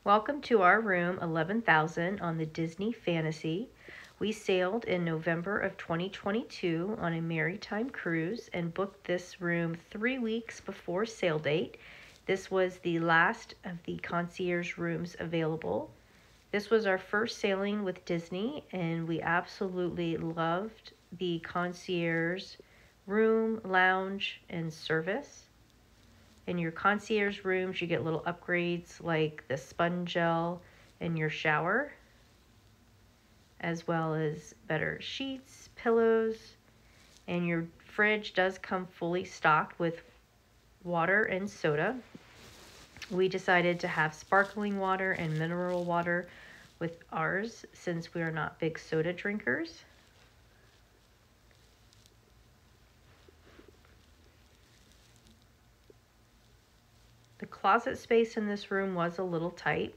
Welcome to our room 11,000 on the Disney Fantasy. We sailed in November of 2022 on a maritime cruise and booked this room 3 weeks before sail date. This was the last of the concierge rooms available. This was our first sailing with Disney, and we absolutely loved the concierge room, lounge, and service. In your concierge rooms, you get little upgrades like the sponge gel in your shower, as well as better sheets, pillows, and your fridge does come fully stocked with water and soda. We decided to have sparkling water and mineral water with ours since we are not big soda drinkers. The closet space in this room was a little tight.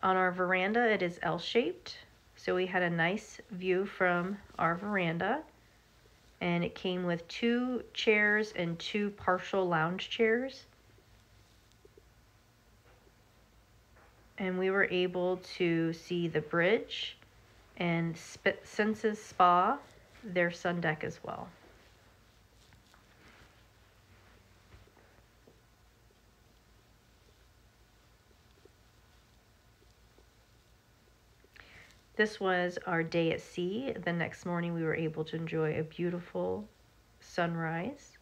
On our veranda, it is L-shaped, so we had a nice view from our veranda, and it came with 2 chairs and 2 partial lounge chairs. And we were able to see the bridge and Senses Spa, their sun deck as well. This was our day at sea. The next morning we were able to enjoy a beautiful sunrise.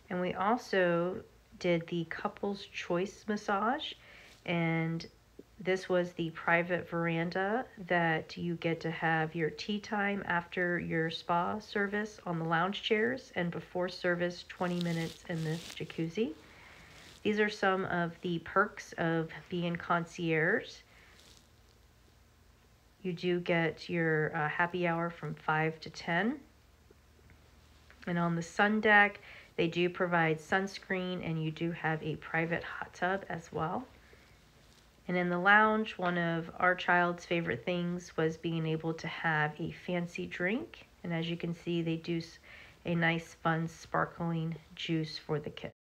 And we also did the couple's choice massage, and this was the private veranda that you get to have your tea time after your spa service on the lounge chairs, and before service 20 minutes in the jacuzzi. These are some of the perks of being concierge. You do get your happy hour from 5 to 10. And on the sun deck, they do provide sunscreen, and you do have a private hot tub as well. And in the lounge, one of our child's favorite things was being able to have a fancy drink. And as you can see, they do a nice, fun, sparkling juice for the kids.